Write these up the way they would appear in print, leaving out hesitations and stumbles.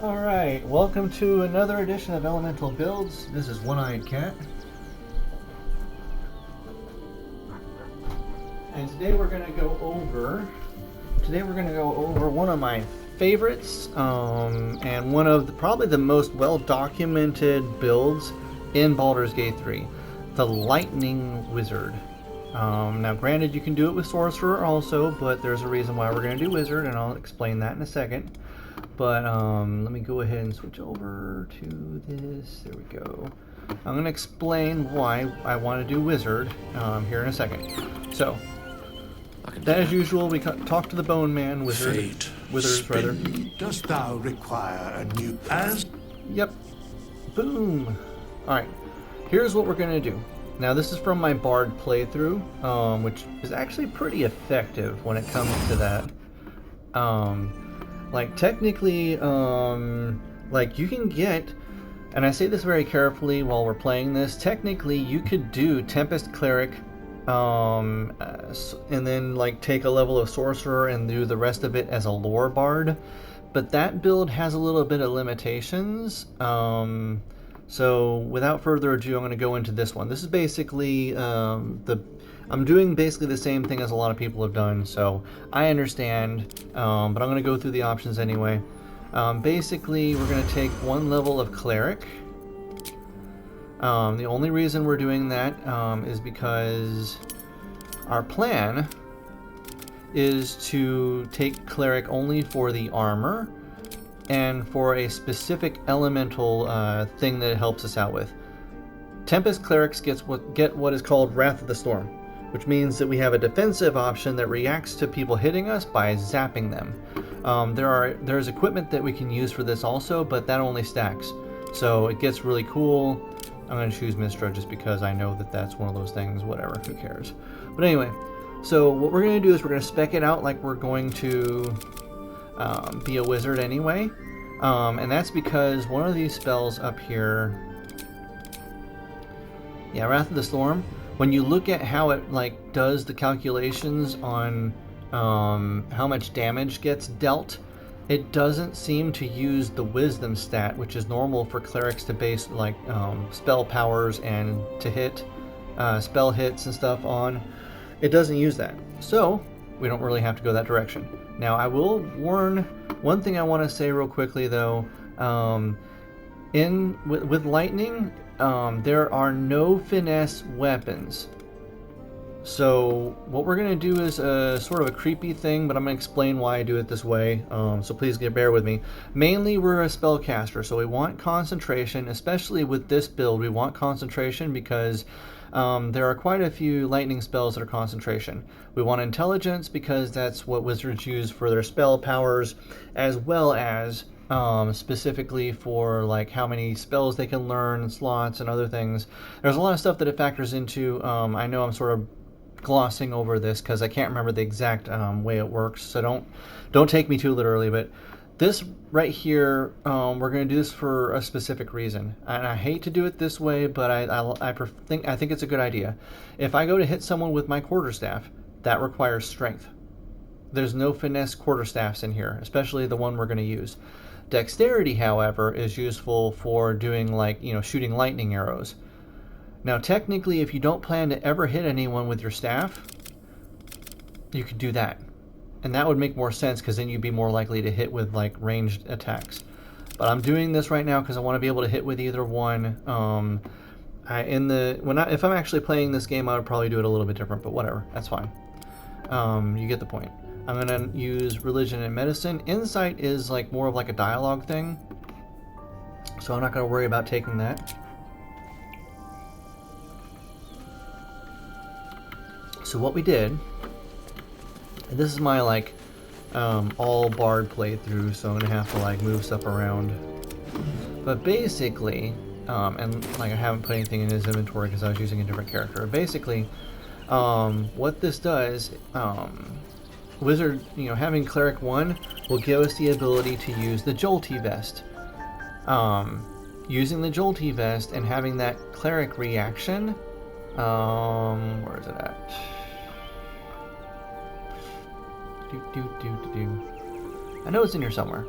Alright, welcome to another edition of Elemental Builds. This is One-Eyed Cat. And today we're going to go over one of my favorites and one of probably the most well-documented builds in Baldur's Gate 3, the Lightning Wizard. Now granted, you can do it with Sorcerer also, but there's a reason why we're going to do Wizard, and I'll explain that in a second. But let me go ahead and switch over to this. There we go. I'm going to explain why I want to do Wizard here in a second. So, as usual, we talk to the Bone Man, Wizard. Wizards, rather. Dost thou require a new Yep. Boom. Alright. Here's what we're going to do. Now, this is from my Bard playthrough, which is actually pretty effective when it comes to that. Like, technically, like, you can get, and I say this very carefully while we're playing this, technically, you could do Tempest Cleric, and then, like, take a level of Sorcerer and do the rest of it as a Lore Bard, but that build has a little bit of limitations, so without further ado, I'm going to go into this one. This is basically, I'm doing basically the same thing as a lot of people have done, so I understand, but I'm going to go through the options anyway. Basically, we're going to take one level of Cleric. The only reason we're doing that is because our plan is to take Cleric only for the armor and for a specific elemental thing that it helps us out with. Tempest Clerics get what is called Wrath of the Storm, which means that we have a defensive option that reacts to people hitting us by zapping them. There's equipment that we can use for this also, but that only stacks. So it gets really cool. I'm going to choose Mistra just because I know that that's one of those things, whatever, who cares. But anyway, so what we're going to do is we're going to spec it out like we're going to be a wizard anyway. And that's because one of these spells up here, yeah, Wrath of the Storm, when you look at how it like does the calculations on how much damage gets dealt, it doesn't seem to use the wisdom stat, which is normal for clerics to base like spell powers and to hit spell hits and stuff on. It doesn't use that, so we don't really have to go that direction. Now I will warn, one thing I want to say real quickly though, with lightning, there are no finesse weapons. So what we're going to do is sort of a creepy thing, but I'm going to explain why I do it this way, so please bear with me. Mainly we're a spellcaster, so we want concentration, especially with this build we want concentration because there are quite a few lightning spells that are concentration. We want intelligence because that's what wizards use for their spell powers, as well as specifically for like how many spells they can learn, slots, and other things. There's a lot of stuff that it factors into. I know I'm sort of glossing over this because I can't remember the exact way it works, so don't take me too literally, but this right here, we're going to do this for a specific reason, and I hate to do it this way, but I think it's a good idea. If I go to hit someone with my quarterstaff, that requires strength. There's no finesse quarterstaffs in here, especially the one we're going to use. Dexterity, however, is useful for doing like, shooting lightning arrows. Now, technically, if you don't plan to ever hit anyone with your staff, you could do that. And that would make more sense because then you'd be more likely to hit with like ranged attacks. But I'm doing this right now because I want to be able to hit with either one. If I'm actually playing this game, I would probably do it a little bit different, but whatever, that's fine. You get the point. I'm going to use religion and medicine. Insight is like more of like a dialogue thing, so I'm not going to worry about taking that. So what we did, and this is my like all Bard playthrough, so I'm going to have to like move stuff around. But basically, and like I haven't put anything in his inventory because I was using a different character. Basically, what this does, Wizard, having Cleric 1 will give us the ability to use the Jolty Vest. Using the Jolty Vest and having that Cleric reaction, where is it at? I know it's in here somewhere.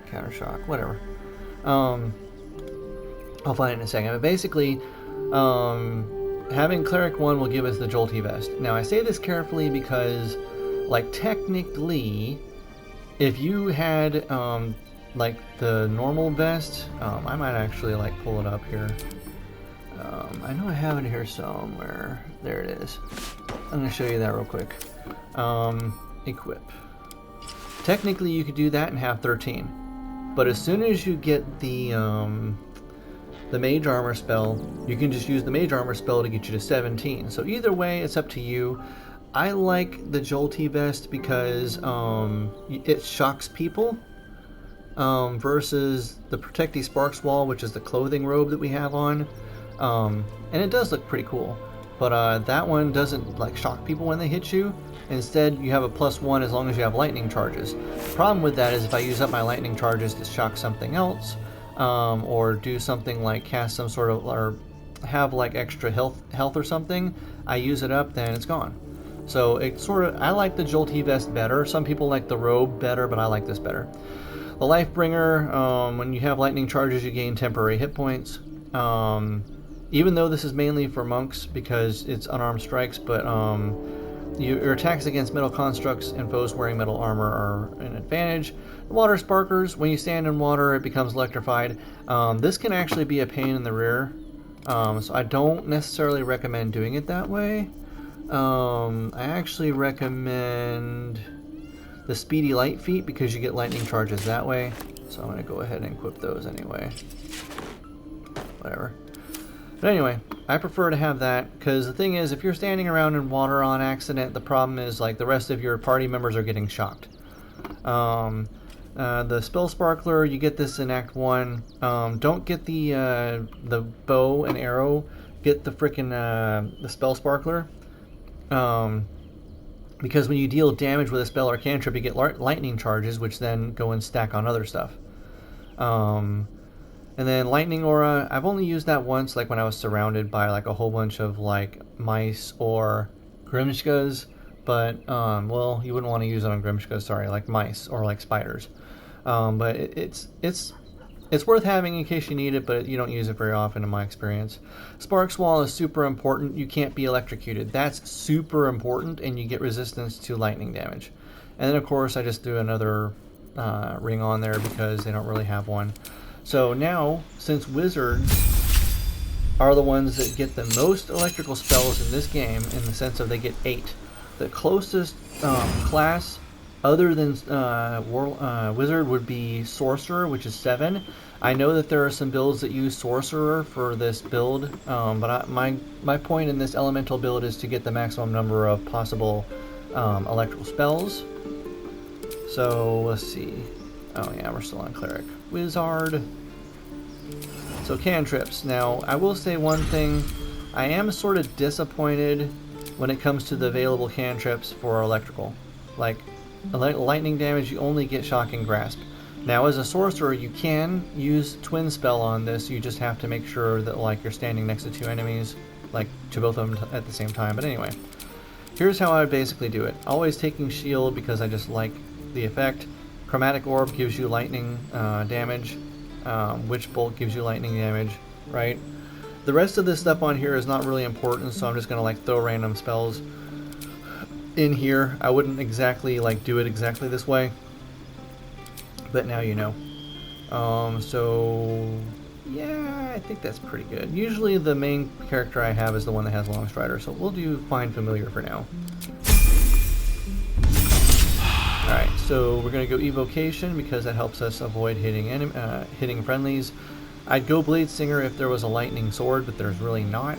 counter shock, whatever. I'll find it in a second. But basically, having Cleric 1 will give us the Jolty Vest. Now, I say this carefully because, like, technically, if you had, like, the normal vest, I might actually, like, pull it up here. I know I have it here somewhere. There it is. I'm going to show you that real quick. Equip. Technically, you could do that and have 13. But as soon as you get the Mage Armor spell, you can just use the Mage Armor spell to get you to 17. So either way, it's up to you. I like the Jolty Vest because it shocks people versus the Protecty Sparks Wall, which is the clothing robe that we have on. And it does look pretty cool. But that one doesn't like shock people when they hit you. Instead, you have a +1 as long as you have lightning charges. The problem with that is if I use up my lightning charges to shock something else, or do something like cast some sort of, or have like extra health or something, I use it up, then it's gone. So it sort of, I like the Jolty Vest better. Some people like the robe better, but I like this better. The Lifebringer, when you have lightning charges, you gain temporary hit points. Even though this is mainly for monks because it's unarmed strikes, but your attacks against metal constructs and foes wearing metal armor are an advantage. The Water Sparkers, when you stand in water, it becomes electrified. This can actually be a pain in the rear, so I don't necessarily recommend doing it that way. I actually recommend the Speedy Light Feet because you get lightning charges that way. So I'm going to go ahead and equip those anyway. Whatever. But anyway, I prefer to have that because the thing is, if you're standing around in water on accident, the problem is like the rest of your party members are getting shocked. The Spell Sparkler, you get this in Act 1. Don't get the bow and arrow. Get the frickin' the Spell Sparkler. Because when you deal damage with a spell or cantrip, you get lightning charges, which then go and stack on other stuff. And then Lightning Aura, I've only used that once, like when I was surrounded by like a whole bunch of like mice or Grimshkas, but well, you wouldn't want to use it on Grimshkas, sorry, like mice or like spiders. But it's worth having in case you need it, but you don't use it very often in my experience. Sparks Wall is super important. You can't be electrocuted. That's super important, and you get resistance to lightning damage. And then of course I just do another ring on there because they don't really have one. So now, since wizards are the ones that get the most electrical spells in this game, in the sense of they get 8, the closest class other than wizard would be sorcerer, which is 7. I know that there are some builds that use sorcerer for this build, but my point in this elemental build is to get the maximum number of possible electrical spells. So let's see. Oh yeah, we're still on cleric. Wizard. So cantrips. Now, I will say one thing. I am sort of disappointed when it comes to the available cantrips for electrical. Like, lightning damage, you only get Shocking Grasp. Now, as a sorcerer, you can use Twin Spell on this. You just have to make sure that, like, you're standing next to 2 enemies, like, to both of them at the same time. But anyway, here's how I would basically do it. Always taking shield because I just like the effect. Chromatic Orb gives you lightning damage. Witch Bolt gives you lightning damage, right? The rest of this stuff on here is not really important, so I'm just gonna like throw random spells in here. I wouldn't exactly like do it exactly this way, but now you know. So yeah, I think that's pretty good. Usually the main character I have is the one that has Longstrider, so we'll do Find Familiar for now. Alright, so we're going to go Evocation because that helps us avoid hitting friendlies. I'd go Blade Singer if there was a lightning sword, but there's really not.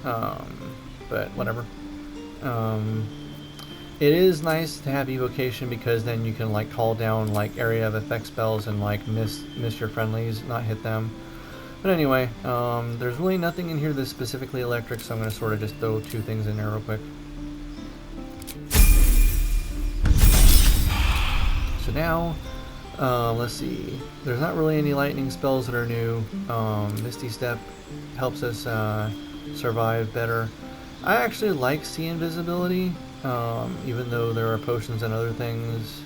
But whatever. It is nice to have Evocation because then you can like call down like area of effect spells and like miss your friendlies, not hit them. But anyway, there's really nothing in here that's specifically electric, so I'm going to sort of just throw 2 things in there real quick. So now, let's see, there's not really any lightning spells that are new. Misty Step helps us survive better. I actually like See Invisibility, even though there are potions and other things.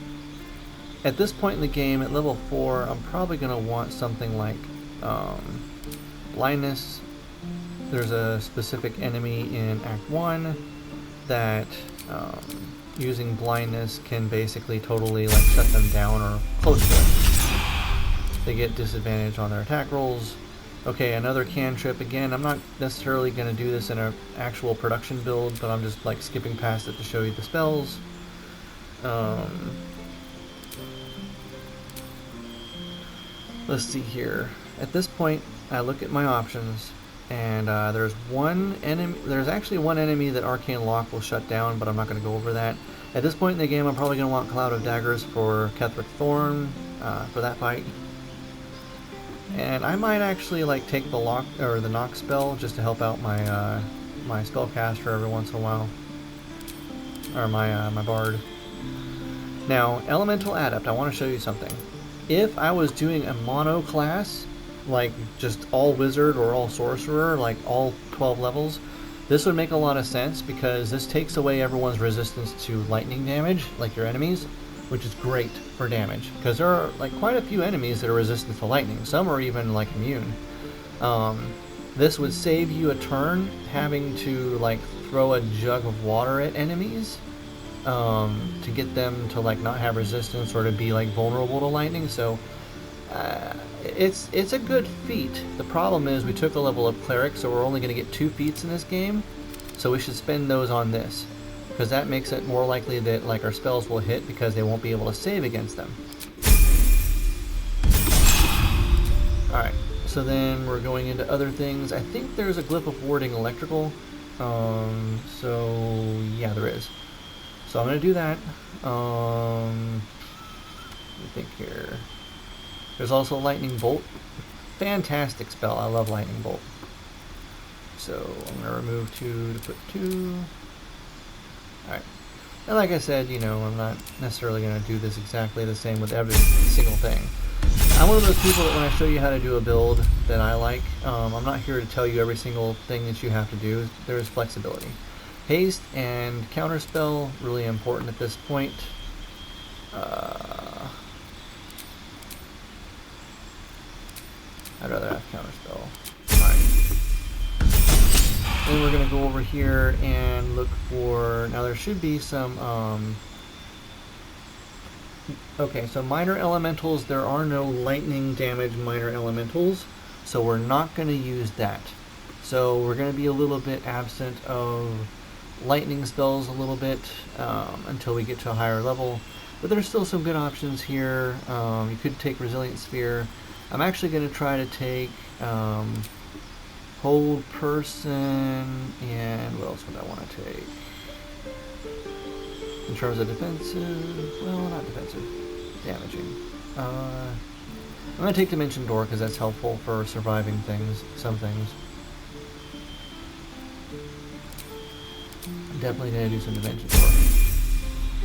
at this point in the game, at level 4, I'm probably going to want something like blindness. There's a specific enemy in Act 1 that using blindness can basically totally like shut them down or close to it. They get disadvantage on their attack rolls. Okay, another cantrip. Again, I'm not necessarily going to do this in an actual production build, but I'm just like skipping past it to show you the spells. Let's see here. At this point, I look at my options, and there's one enemy. There's actually one enemy that Arcane Lock will shut down, but I'm not going to go over that. At this point in the game, I'm probably going to want Cloud of Daggers for Ketheric Thorn for that fight. And I might actually like take the lock or the knock spell just to help out my my spellcaster every once in a while, or my my bard. Now, Elemental Adept. I want to show you something. If I was doing a mono class, like just all wizard or all sorcerer, like all 12 levels, this would make a lot of sense because this takes away everyone's resistance to lightning damage, like your enemies, which is great for damage because there are like quite a few enemies that are resistant to lightning. Some are even like immune. This would save you a turn having to like throw a jug of water at enemies to get them to like not have resistance or to be like vulnerable to lightning. So it's a good feat. The problem is we took a level of cleric, so we're only going to get 2 feats in this game, so we should spend those on this because that makes it more likely that like our spells will hit because they won't be able to save against them. Alright, so then we're going into other things. I think there's a glyph of warding electrical, so yeah, there is. So I'm going to do that. Let me think here. There's also Lightning Bolt. Fantastic spell. I love Lightning Bolt. So I'm going to remove 2 to put 2. Alright. And like I said, you know, I'm not necessarily going to do this exactly the same with every single thing. I'm one of those people that when I show you how to do a build that I like, I'm not here to tell you every single thing that you have to do. There's flexibility. Haste and counterspell, really important at this point. I'd rather have counterspell. Alright. Then we're going to go over here and look for... Now there should be some... Okay, so minor elementals. There are no lightning damage minor elementals, so we're not going to use that. So we're going to be a little bit absent of lightning spells a little bit until we get to a higher level. But there's still some good options here. You could take Resilient Sphere. I'm actually going to try to take Hold Person, and what else would I want to take? In terms of defensive, well, not defensive, damaging. I'm going to take Dimension Door because that's helpful for surviving things, some things. I'm definitely going to do some Dimension Door.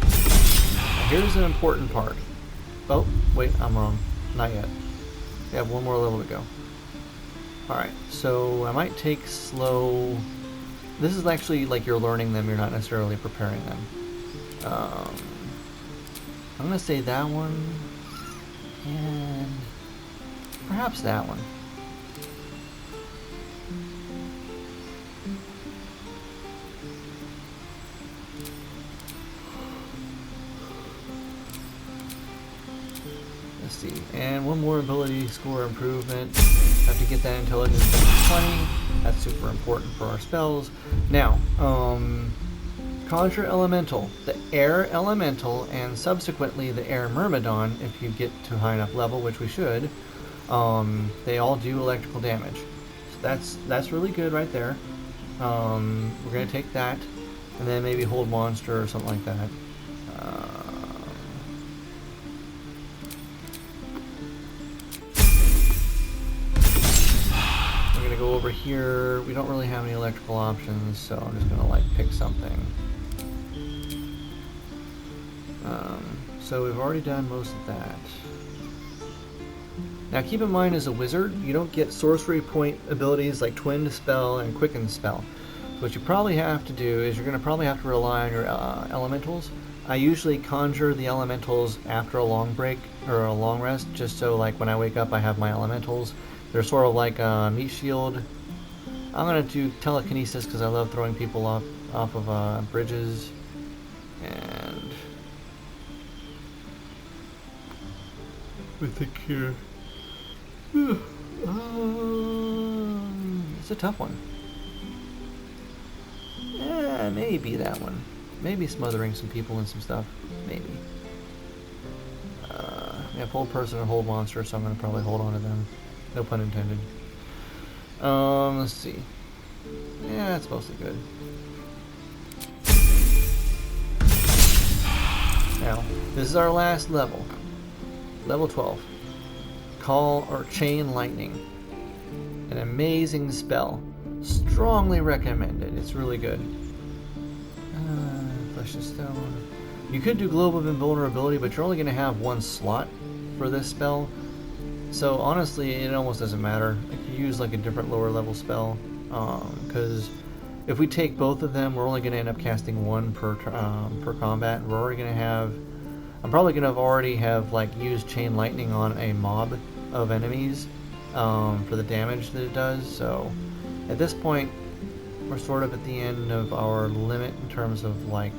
Now here's an important part. Oh, wait, I'm wrong. Not yet. We have one more level to go. Alright, so I might take slow. This is actually like you're learning them, you're not necessarily preparing them. I'm going to say that one, and perhaps that one. Let's see, and one more ability score improvement. Have to get that intelligence to 20. That's super important for our spells. Now, Conjure Elemental, the Air Elemental, and subsequently the Air Myrmidon, if you get to a high enough level, which we should, they all do electrical damage. So that's really good right there. We're going to take that, and then maybe Hold Monster or something like that. We're going to go over here. We don't really have any electrical options, so I'm just going to like pick something. So we've already done most of that. Now keep in mind, as a wizard, you don't get sorcery point abilities like Twin Dispel and Quicken Spell. So what you probably have to do is you're going to probably have to rely on your elementals. I usually conjure the elementals after a long break or a long rest, just so like when I wake up I have my elementals. They're sort of like a meat shield. I'm gonna do telekinesis because I love throwing people off of bridges. And we think here. It's a tough one. Yeah, maybe that one. Maybe smothering some people and some stuff. Maybe. Yeah, hold person and hold monster, so I'm gonna probably hold on to them. No pun intended. Let's see. Yeah, it's mostly good. Now, this is our last level. Level 12. Call or Chain Lightning. An amazing spell. Strongly recommended. It's really good. Flesh and Stone. You could do Globe of Invulnerability, but you're only going to have one slot for this spell. So honestly, it almost doesn't matter. I could use like a different lower level spell. Because if we take both of them, we're only going to end up casting one per combat. We're already going to have... I'm probably going to already have like used Chain Lightning on a mob of enemies for the damage that it does. So at this point, we're sort of at the end of our limit in terms of like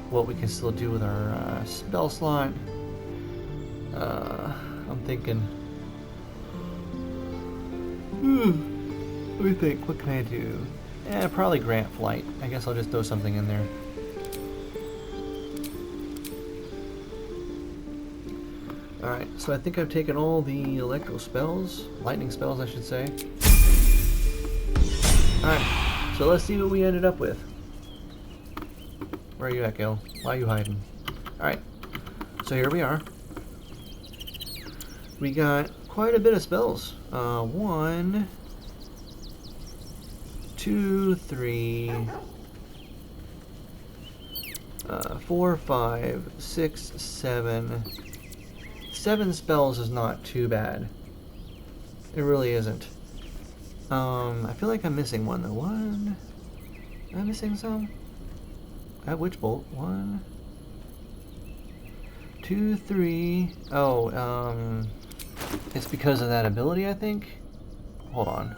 what we can still do with our spell slot. I'm thinking... Let me think, what can I do? Probably Grant Flight. I guess I'll just throw something in there. Alright, so I think I've taken all the electro spells, lightning spells I should say. Alright, so let's see what we ended up with. Where are you at, Gil? Why are you hiding? Alright, so here we are. We got quite a bit of spells. 1, 2, 3, 4, 5, 6, 7. 7 spells is not too bad. It really isn't. I feel like I'm missing one though. One? Am I missing some? At Witch Bolt. 1, 2, 3. Oh, it's because of that ability, I think. Hold on.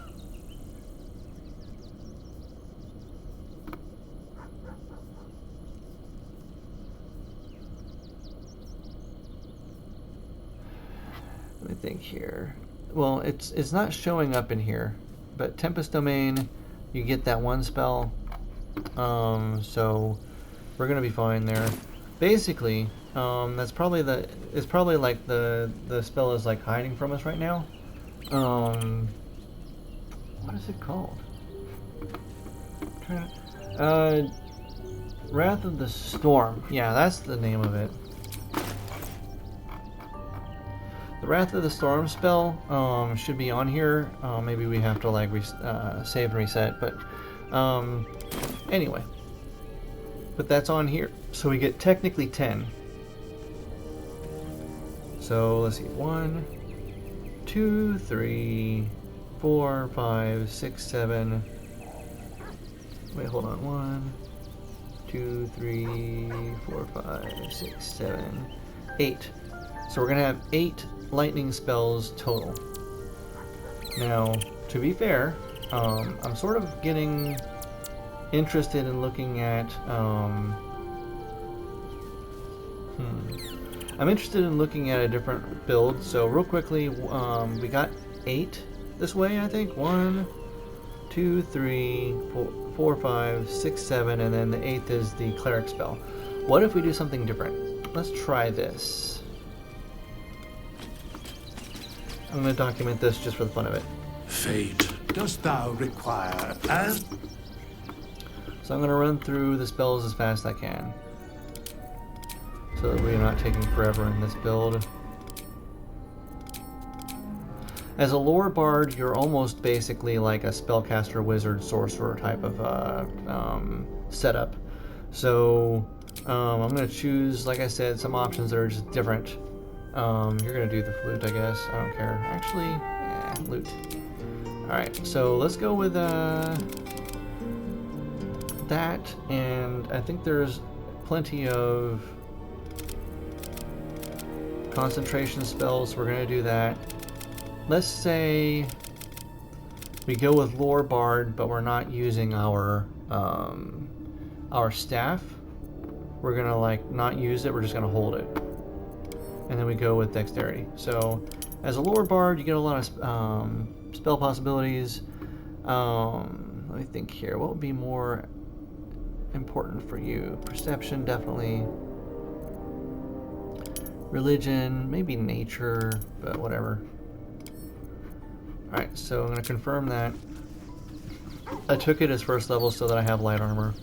Let me think here. Well, it's not showing up in here, but Tempest Domain, you get that one spell. So we're gonna be fine there. Basically, that's probably it's probably like the spell is like hiding from us right now. What is it called? Wrath of the Storm. Yeah, that's the name of it. The Wrath of the Storm spell should be on here. Maybe we have to like save and reset, but anyway. But that's on here, so we get technically 10. So let's see, 1, 2, 3, 4, 5, 6, 7. Wait, hold on. 1, 2, 3, 4, 5, 6, 7, 8. So we're gonna have 8 lightning spells total. Now, to be fair, I'm sort of getting interested in looking at I'm interested in looking at a different build. So real quickly, we got 8 this way, I think. 1, 2, 3, 4, 5, 6, 7, and then the 8th is the cleric spell. What if we do something different? Let's try this. I'm going to document this just for the fun of it. Fate, dost thou require as... So I'm going to run through the spells as fast as I can, so that we're not taking forever in this build. As a lore bard, you're almost basically like a spellcaster, wizard, sorcerer type of setup. So I'm going to choose, like I said, some options that are just different. You're going to do the flute, I guess. I don't care. Actually, lute. Alright, so let's go with that, and I think there's plenty of concentration spells, so we're going to do that. Let's say we go with Lore Bard, but we're not using our staff. We're gonna like not use it, we're just gonna hold it. And then we go with Dexterity. So as a Lore Bard, you get a lot of spell possibilities. Let me think here. What would be more important for you? Perception, definitely. Religion, maybe nature, but whatever. Alright, so I'm going to confirm that. I took it as first level so that I have light armor.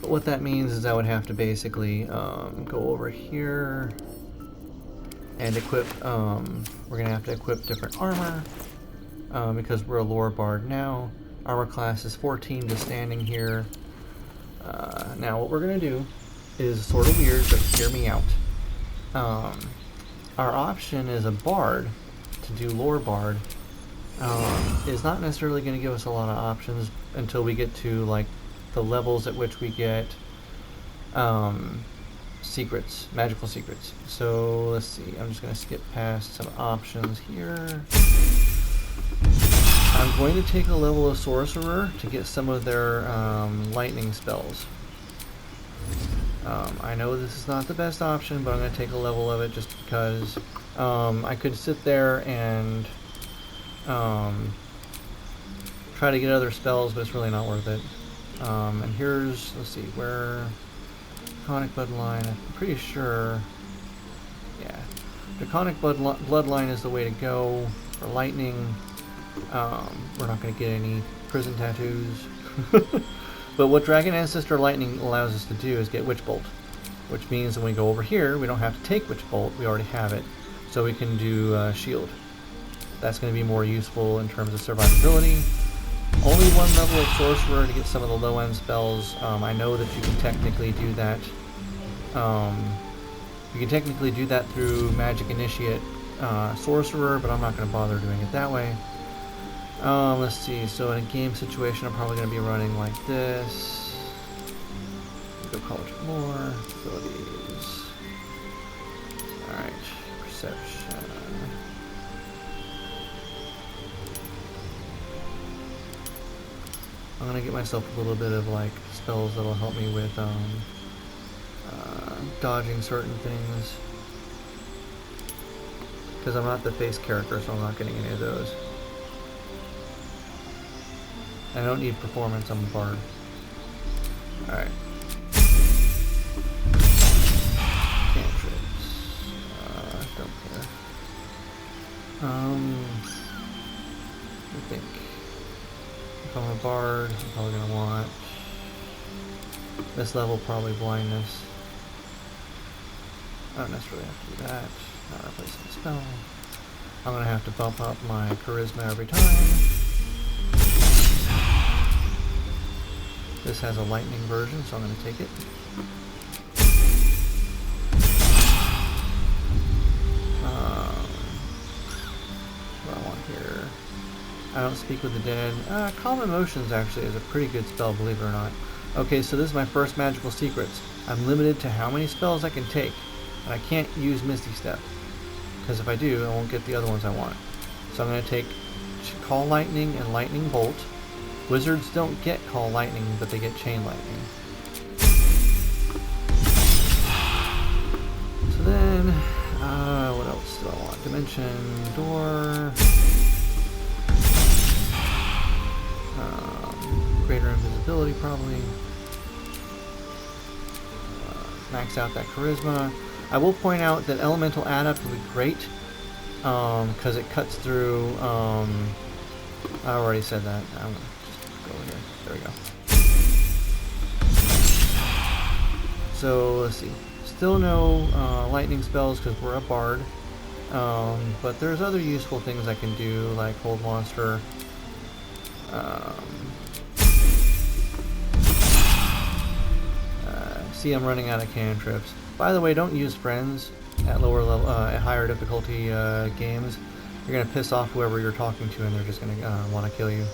But what that means is I would have to basically go over here and equip, we're going to have to equip different armor because we're a Lore Bard now. Armor class is 14 just standing here. Now what we're going to do is sort of weird, but hear me out. Our option as a bard to do Lore Bard is not necessarily going to give us a lot of options until we get to like the levels at which we get secrets, magical secrets. So let's see, I'm just going to skip past some options here. I'm going to take a level of Sorcerer to get some of their lightning spells. I know this is not the best option, but I'm going to take a level of it just because I could sit there and try to get other spells, but it's really not worth it. And here's, let's see, where Draconic Bloodline, I'm pretty sure, yeah, Draconic Bloodline is the way to go for lightning. We're not going to get any prison tattoos. But what Dragon Ancestor Lightning allows us to do is get Witch Bolt, which means when we go over here, we don't have to take Witch Bolt, we already have it. So we can do Shield. That's going to be more useful in terms of survivability. Only one level of Sorcerer to get some of the low-end spells. I know that you can technically do that. You can technically do that through Magic Initiate Sorcerer, but I'm not going to bother doing it that way. Let's see, so in a game situation I'm probably going to be running like this. Go College of Lore, abilities. Alright, perception. I'm going to get myself a little bit of like spells that'll help me with dodging certain things. Because I'm not the face character, so I'm not getting any of those. I don't need performance, I'm a bard. Alright. Cantrips. Don't care. I think if I'm a bard, I'm probably going to want this level, probably blindness. I don't necessarily have to do that. Not replacing the spell. I'm going to have to bump up my charisma every time. This has a lightning version, so I'm going to take it. What do I want here? I don't speak with the dead. Calm Emotions actually is a pretty good spell, believe it or not. Okay, so this is my first magical secrets. I'm limited to how many spells I can take, and I can't use Misty Step, because if I do, I won't get the other ones I want. So I'm going to take Call Lightning and Lightning Bolt. Wizards don't get Call Lightning, but they get Chain Lightning. So then, what else do I want? Dimension, Door, Greater Invisibility probably. Max out that Charisma. I will point out that Elemental Adept will be great, because it cuts through, I already said that. Go over here. There we go. So let's see. Still no lightning spells because we're a bard. But there's other useful things I can do, like Hold Monster. See, I'm running out of cantrips. By the way, don't use friends at lower level, at higher difficulty games. You're gonna piss off whoever you're talking to, and they're just gonna want to kill you.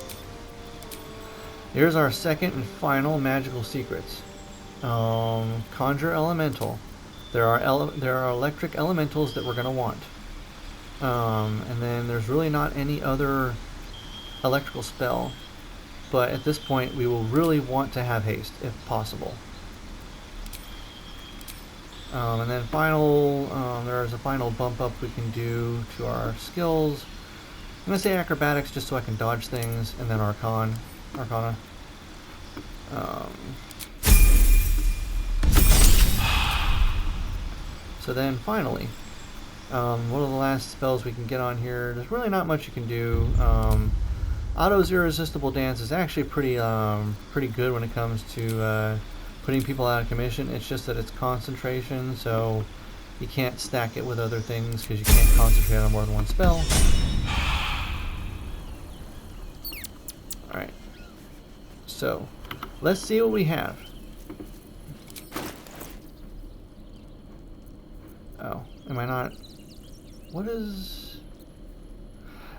Here's our second and final magical secrets. Conjure elemental. There are electric elementals that we're gonna want. And then there's really not any other electrical spell, but at this point we will really want to have haste if possible. And then there's a final bump up we can do to our skills. I'm gonna say acrobatics just so I can dodge things, and then arcana. So then finally, one of the last spells we can get on here, there's really not much you can do. Otto's Irresistible Dance is actually pretty good when it comes to putting people out of commission. It's just that it's concentration, so you can't stack it with other things because you can't concentrate on more than one spell. Alright, so let's see what we have. Oh, am I not? What is...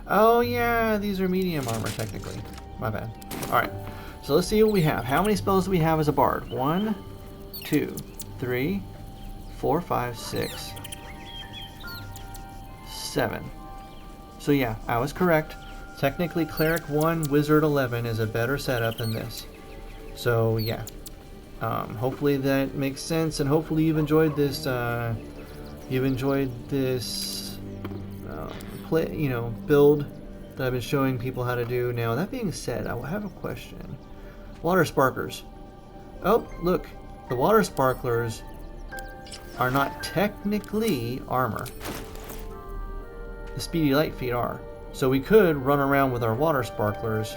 Oh yeah, these are medium armor technically. My bad. Alright, so let's see what we have. How many spells do we have as a bard? 1, 2, 3, 4, 5, 6, 7. So yeah, I was correct. Technically Cleric 1, Wizard 11 is a better setup than this. So yeah, hopefully that makes sense, and hopefully you've enjoyed this build that I've been showing people how to do. Now, that being said, I will have a question. Water sparklers. Oh, look, the water sparklers are not technically armor. The speedy light feet are. So we could run around with our water sparklers,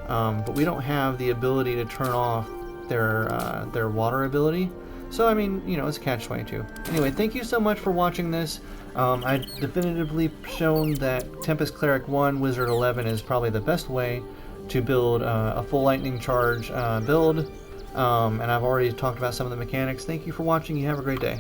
but we don't have the ability to turn off their water ability. So, I mean, you know, it's catch-22. Anyway, thank you so much for watching this. I've definitively shown that Tempest Cleric 1, Wizard 11 is probably the best way to build a full lightning charge build. And I've already talked about some of the mechanics. Thank you for watching. You have a great day.